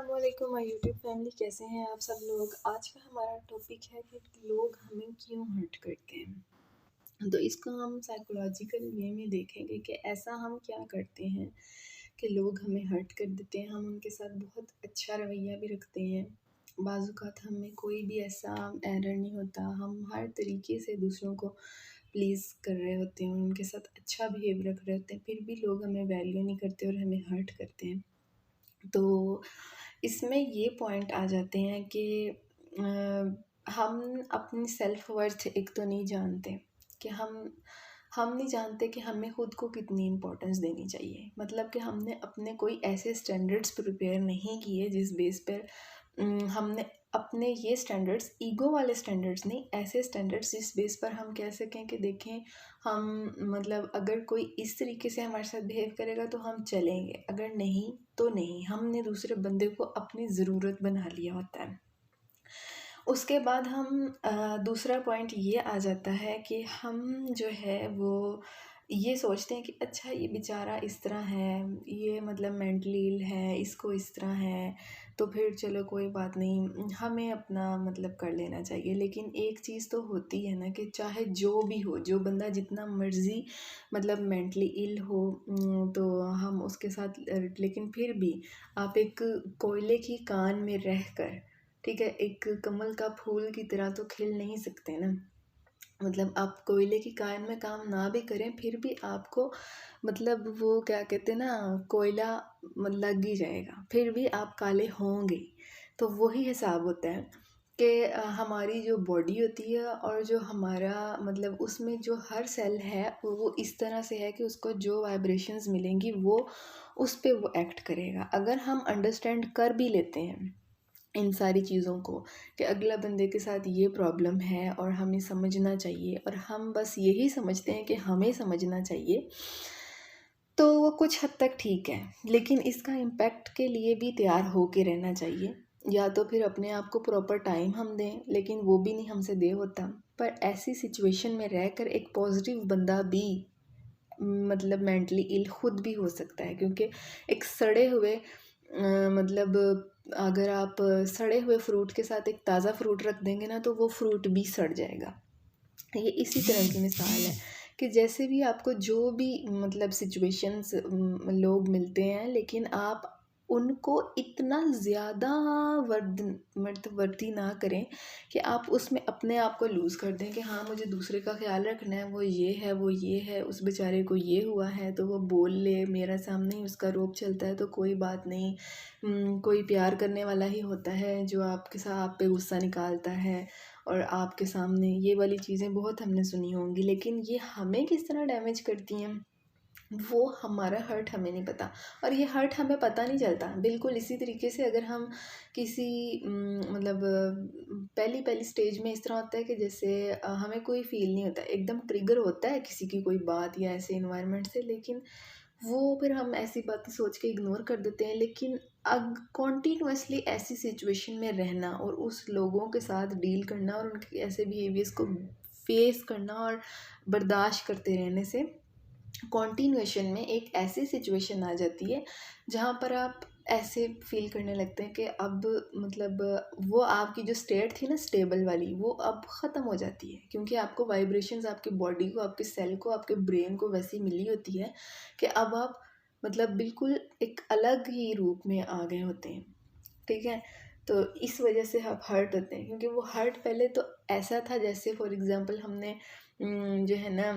अस्सलामुअलैकुम my YouTube family, कैसे हैं आप सब लोग। आज का हमारा टॉपिक है कि लोग हमें क्यों हर्ट करते हैं। तो इसको हम साइकोलॉजिकल वे में देखेंगे कि ऐसा हम क्या करते हैं कि लोग हमें हर्ट कर देते हैं। हम उनके साथ बहुत अच्छा रवैया भी रखते हैं। बाज़ औक़ात हमें कोई भी ऐसा एरर नहीं होता, हम हर तरीके से दूसरों को प्लीज़ कर रहे होते हैं और उनके साथ अच्छा बिहेव रख रहे होते हैं, फिर भी लोग हमें वैल्यू नहीं करते और हमें हर्ट करते हैं। तो इसमें ये पॉइंट आ जाते हैं कि हम अपनी सेल्फ वर्थ एक तो नहीं जानते कि हम नहीं जानते कि हमें खुद को कितनी इम्पोर्टेंस देनी चाहिए। मतलब कि हमने अपने कोई ऐसे स्टैंडर्ड्स प्रिपेयर नहीं किए जिस बेस पर हमने अपने ये स्टैंडर्ड्स, ईगो वाले स्टैंडर्ड्स नहीं, ऐसे स्टैंडर्ड्स जिस बेस पर हम कह सकें कि देखें हम मतलब अगर कोई इस तरीके से हमारे साथ बिहेव करेगा तो हम चलेंगे, अगर नहीं तो नहीं। हमने दूसरे बंदे को अपनी ज़रूरत बना लिया होता है। उसके बाद हम दूसरा पॉइंट ये आ जाता है कि हम जो है वो ये सोचते हैं कि अच्छा ये बेचारा इस तरह है, ये मतलब मेंटली इल है, इसको इस तरह है, तो फिर चलो कोई बात नहीं, हमें अपना मतलब कर लेना चाहिए। लेकिन एक चीज़ तो होती है ना कि चाहे जो भी हो, जो बंदा जितना मर्ज़ी मतलब मेंटली इल हो, तो हम उसके साथ लेकिन फिर भी आप एक कोयले की कान में रह कर, ठीक है, एक कमल का फूल की तरह तो खिल नहीं सकते ना। मतलब आप कोयले की कान में काम ना भी करें फिर भी आपको मतलब वो क्या कहते हैं ना, कोयला लग ही जाएगा, फिर भी आप काले होंगे। तो वही हिसाब होता है कि हमारी जो बॉडी होती है और जो हमारा मतलब उसमें जो हर सेल है वो इस तरह से है कि उसको जो वाइब्रेशंस मिलेंगी वो उस पे वो एक्ट करेगा। अगर हम अंडरस्टैंड कर भी लेते हैं इन सारी चीज़ों को कि अगला बंदे के साथ ये प्रॉब्लम है और हमें समझना चाहिए, और हम बस यही समझते हैं कि हमें समझना चाहिए, तो वो कुछ हद तक ठीक है। लेकिन इसका इम्पैक्ट के लिए भी तैयार हो के रहना चाहिए। या तो फिर अपने आप को प्रॉपर टाइम हम दें, लेकिन वो भी नहीं हमसे दे होता। पर ऐसी सिचुएशन में रहकर एक पॉजिटिव बंदा भी मतलब मेंटली इल खुद भी हो सकता है, क्योंकि एक सड़े हुए मतलब अगर आप सड़े हुए फ्रूट के साथ एक ताज़ा फ्रूट रख देंगे ना तो वो फ्रूट भी सड़ जाएगा। ये इसी तरह की मिसाल है कि जैसे भी आपको जो भी मतलब सिचुएशंस लोग मिलते हैं, लेकिन आप उनको इतना ज़्यादा मध्यवर्ती ना करें कि आप उसमें अपने आप को लूज़ कर दें कि हाँ मुझे दूसरे का ख्याल रखना है, वो ये है, वो ये है, उस बेचारे को ये हुआ है तो वो बोल ले मेरा सामने ही, उसका रोब चलता है तो कोई बात नहीं। कोई प्यार करने वाला ही होता है जो आपके साथ आप पे गुस्सा निकालता है और आपके सामने, ये वाली चीज़ें बहुत हमने सुनी होंगी। लेकिन ये हमें किस तरह डैमेज करती हैं वो हमारा हर्ट हमें नहीं पता, और ये हर्ट हमें पता नहीं चलता। बिल्कुल इसी तरीके से अगर हम किसी मतलब पहली पहली स्टेज में इस तरह होता है कि जैसे हमें कोई फील नहीं होता, एकदम ट्रिगर होता है किसी की कोई बात या ऐसे इन्वायरमेंट से, लेकिन वो फिर हम ऐसी बातें सोच के इग्नोर कर देते हैं। लेकिन अब कॉन्टीन्यूसली ऐसी सिचुएशन में रहना और उस लोगों के साथ डील करना और उनके ऐसे बिहेवियर्स को फेस करना और बर्दाश्त करते रहने से कॉन्टिन्यूएशन में एक ऐसी सिचुएशन आ जाती है जहाँ पर आप ऐसे फील करने लगते हैं कि अब मतलब वो आपकी जो स्टेट थी ना स्टेबल वाली, वो अब ख़त्म हो जाती है, क्योंकि आपको वाइब्रेशंस आपकी बॉडी को, आपके सेल को, आपके ब्रेन को वैसी मिली होती है कि अब आप मतलब बिल्कुल एक अलग ही रूप में आ गए होते हैं। ठीक है, तो इस वजह से आप हर्ट होते हैं, क्योंकि वो हर्ट पहले तो ऐसा था जैसे फॉर एग्ज़ाम्पल हमने जो है ना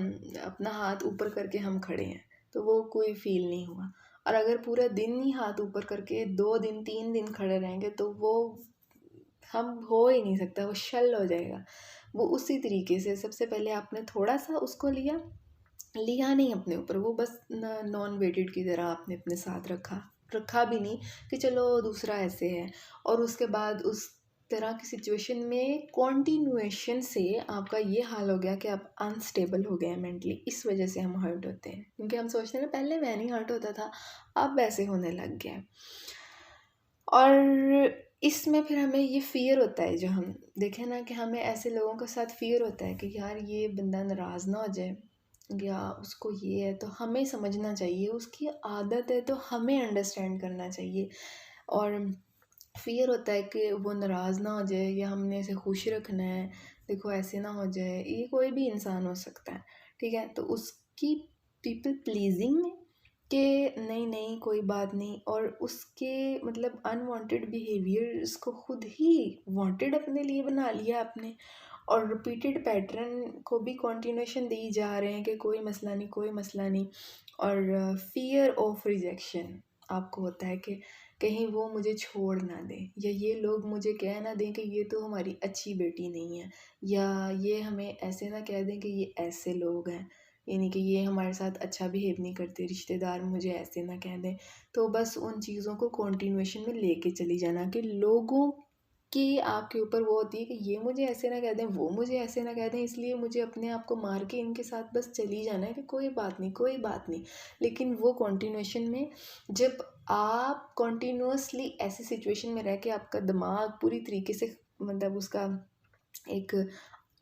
अपना हाथ ऊपर करके हम खड़े हैं तो वो कोई फील नहीं हुआ, और अगर पूरा दिन ही हाथ ऊपर करके 2 दिन 3 दिन खड़े रहेंगे तो वो हम हो ही नहीं सकता, वो शल हो जाएगा। वो उसी तरीके से सबसे पहले आपने थोड़ा सा उसको लिया नहीं अपने ऊपर, वो बस नॉन वेटेड की तरह आपने अपने साथ रखा भी नहीं कि चलो दूसरा ऐसे है, और उसके बाद उस तरह की सिचुएशन में कॉन्टिन्यूएशन से आपका ये हाल हो गया कि आप अनस्टेबल हो गए हैं मेंटली। इस वजह से हम हर्ट होते हैं, क्योंकि हम सोचते हैं ना पहले मैं नहीं हर्ट होता था, अब वैसे होने लग गया है। और इसमें फिर हमें ये फ़ियर होता है, जो हम देखें ना कि हमें ऐसे लोगों के साथ फ़ियर होता है कि यार ये बंदा नाराज़ ना हो जाए या उसको ये है, तो हमें समझना चाहिए, उसकी आदत है तो हमें अंडरस्टैंड करना चाहिए। और फ़ियर होता है कि वो नाराज़ ना हो जाए या हमने इसे खुश रखना है, देखो ऐसे ना हो जाए, ये कोई भी इंसान हो सकता है, ठीक है? तो उसकी पीपल प्लीज़िंग में कि नहीं नहीं कोई बात नहीं, और उसके मतलब अनवांटेड बिहेवियर्स को खुद ही वांटेड अपने लिए बना लिया आपने, और रिपीटेड पैटर्न को भी कंटिन्यूएशन दी जा रहे हैं कि कोई मसला नहीं, कोई मसला नहीं। और फियर ऑफ रिजेक्शन आपको होता है कि कहीं वो मुझे छोड़ ना दें, या ये लोग मुझे कह ना दें कि ये तो हमारी अच्छी बेटी नहीं है, या ये हमें ऐसे ना कह दें कि ये ऐसे लोग हैं, यानी कि ये हमारे साथ अच्छा बिहेव नहीं करते, रिश्तेदार मुझे ऐसे ना कह दें। तो बस उन चीज़ों को कंटिन्यूएशन में लेके चली जाना कि लोगों की आपके ऊपर वो होती है कि ये मुझे ऐसे ना कह दें, वो मुझे ऐसे ना कह दें, इसलिए मुझे अपने आप को मार के इनके साथ बस चली जाना है कि कोई बात नहीं, कोई बात नहीं। लेकिन वो कंटिन्यूएशन में, जब आप कंटिन्यूअसली ऐसी सिचुएशन में रह के आपका दिमाग पूरी तरीके से मतलब उसका एक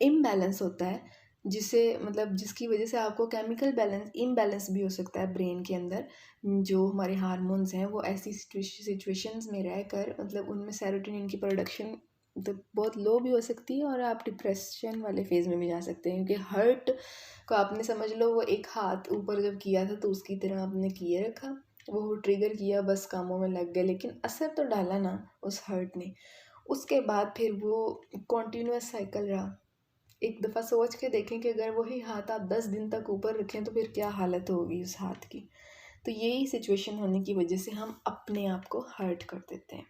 इम्बैलेंस होता है, जिसे मतलब जिसकी वजह से आपको केमिकल बैलेंस इम्बैलेंस भी हो सकता है ब्रेन के अंदर। जो हमारे हार्मोन्स हैं वो ऐसी सिचुएशंस में रहकर मतलब उनमें सेरोटोनिन की प्रोडक्शन मतलब बहुत लो भी हो सकती है, और आप डिप्रेशन वाले फेज़ में भी जा सकते हैं, क्योंकि हर्ट को आपने समझ लो वो एक हाथ ऊपर जब किया था तो उसकी तरह आपने किए रखा, वो ट्रिगर किया, बस कामों में लग गए, लेकिन असर तो डाला ना उस हर्ट ने। उसके बाद फिर वो कॉन्टीन्यूस साइकिल रहा। एक दफ़ा सोच के देखें कि अगर वही हाथ आप 10 दिन तक ऊपर रखें तो फिर क्या हालत होगी उस हाथ की। तो यही सिचुएशन होने की वजह से हम अपने आप को हर्ट कर देते हैं।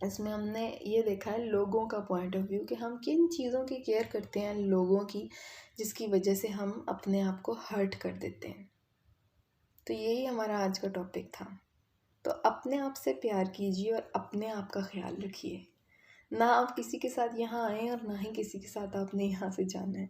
इसमें हमने ये देखा है लोगों का पॉइंट ऑफ व्यू कि हम किन चीज़ों की केयर करते हैं लोगों की, जिसकी वजह से हम अपने आप को हर्ट कर देते हैं। तो यही हमारा आज का टॉपिक था। तो अपने आप से प्यार कीजिए और अपने आप का ख्याल रखिए। ना आप किसी के साथ यहाँ आए और ना ही किसी के साथ आपने यहाँ से जाना है।